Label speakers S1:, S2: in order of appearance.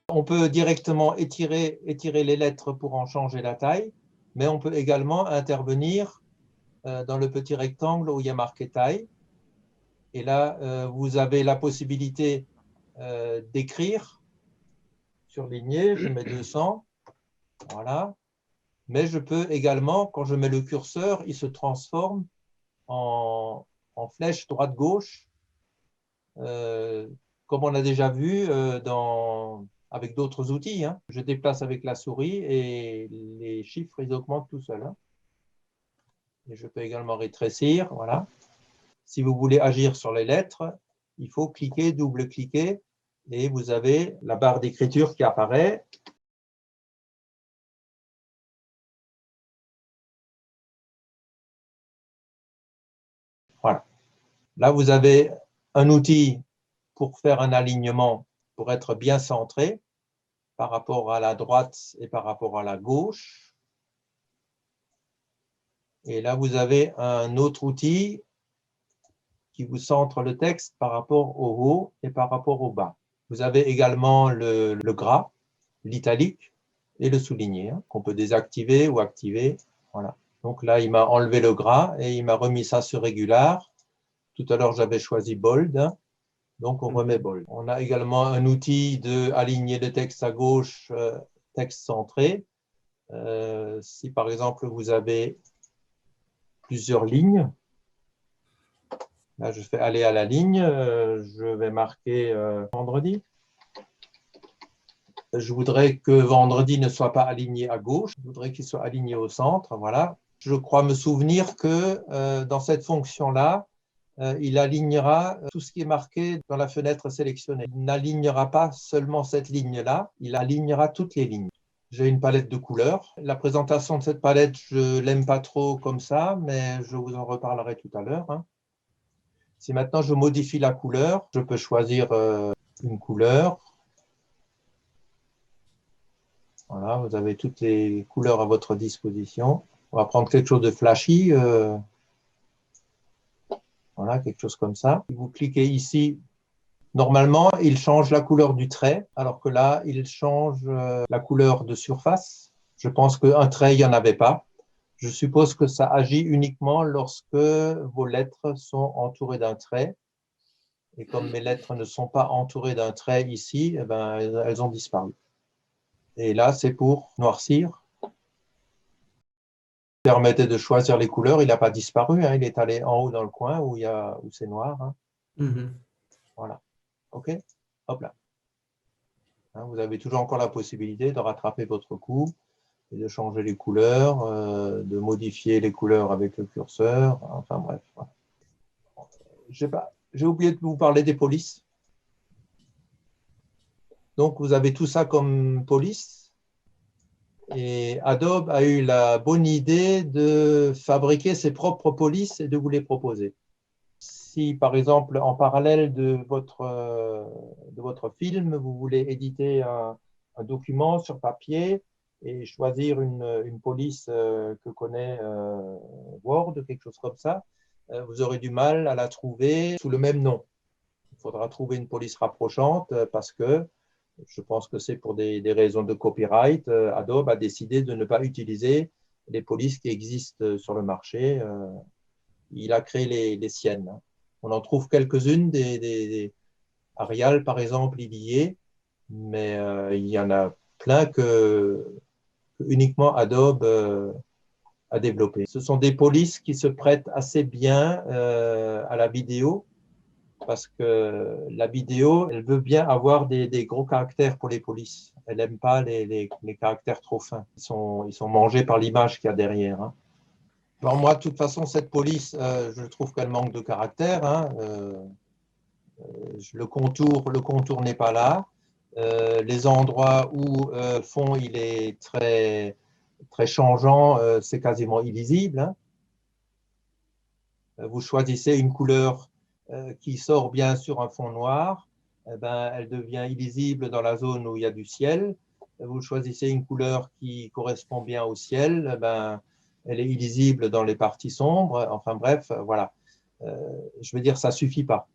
S1: On peut directement étirer les lettres pour en changer la taille, mais on peut également intervenir dans le petit rectangle où il y a marqué taille. Et là, vous avez la possibilité d'écrire, surligner, je mets 200, voilà. Mais je peux également, quand je mets le curseur, il se transforme en flèche droite-gauche, comme on a déjà vu avec d'autres outils. Hein. Je déplace avec la souris et les chiffres, ils augmentent tout seuls. Hein. Et je peux également rétrécir, voilà. Si vous voulez agir sur les lettres, il faut cliquer, double-cliquer, et vous avez la barre d'écriture qui apparaît. Voilà. Là, vous avez un outil pour faire un alignement, pour être bien centré par rapport à la droite et par rapport à la gauche. Et là, vous avez un autre outil qui vous centre le texte par rapport au haut et par rapport au bas. Vous avez également le gras, l'italique et le souligné, hein, qu'on peut désactiver ou activer. Voilà. Donc là, il m'a enlevé le gras et il m'a remis ça sur régular. Tout à l'heure, j'avais choisi bold, hein, donc on remet bold. On a également un outil d'aligner le texte à gauche, texte centré. Si par exemple, vous avez plusieurs lignes, là, je fais aller à la ligne, je vais marquer vendredi. Je voudrais que vendredi ne soit pas aligné à gauche, je voudrais qu'il soit aligné au centre, voilà. Je crois me souvenir que dans cette fonction-là, il alignera tout ce qui est marqué dans la fenêtre sélectionnée. Il n'alignera pas seulement cette ligne-là, il alignera toutes les lignes. J'ai une palette de couleurs. La présentation de cette palette, je ne l'aime pas trop comme ça, mais je vous en reparlerai tout à l'heure. Hein. Si maintenant je modifie la couleur, je peux choisir une couleur. Voilà, vous avez toutes les couleurs à votre disposition. On va prendre quelque chose de flashy. Voilà, quelque chose comme ça. Vous cliquez ici. Normalement, il change la couleur du trait, alors que là, il change la couleur de surface. Je pense qu'un trait, il n'y en avait pas. Je suppose que ça agit uniquement lorsque vos lettres sont entourées d'un trait. Et comme mes lettres ne sont pas entourées d'un trait ici, eh ben, elles ont disparu. Et là, c'est pour noircir. Permettait de choisir les couleurs, il n'a pas disparu, hein, il est allé en haut dans le coin où c'est noir. Hein. Voilà. OK. Hop là. Hein, vous avez toujours encore la possibilité de rattraper votre coup et de changer les couleurs, de modifier les couleurs avec le curseur. Enfin bref. Voilà. J'ai oublié de vous parler des polices. Donc vous avez tout ça comme police. Et Adobe a eu la bonne idée de fabriquer ses propres polices et de vous les proposer. Si, par exemple, en parallèle de votre film, vous voulez éditer un document sur papier et choisir une police que connaît Word, quelque chose comme ça, vous aurez du mal à la trouver sous le même nom. Il faudra trouver une police rapprochante parce que je pense que c'est pour des raisons de copyright. Adobe a décidé de ne pas utiliser les polices qui existent sur le marché. Il a créé les siennes. On en trouve quelques-unes, des Arial par exemple, il y est, mais il y en a plein que uniquement Adobe a développé. Ce sont des polices qui se prêtent assez bien à la vidéo, parce que la vidéo, elle veut bien avoir des gros caractères pour les polices. Elle n'aime pas les caractères trop fins. Ils sont mangés par l'image qu'il y a derrière. Hein. Alors moi, de toute façon, cette police, je trouve qu'elle manque de caractère. Hein. Le contour n'est pas là. Les endroits où fond il est très, très changeant, c'est quasiment illisible. Hein. Vous choisissez une couleur qui sort bien sur un fond noir, eh ben, elle devient illisible dans la zone où il y a du ciel. Vous choisissez une couleur qui correspond bien au ciel, eh ben, elle est illisible dans les parties sombres. Enfin bref, voilà. Je veux dire, ça ne suffit pas.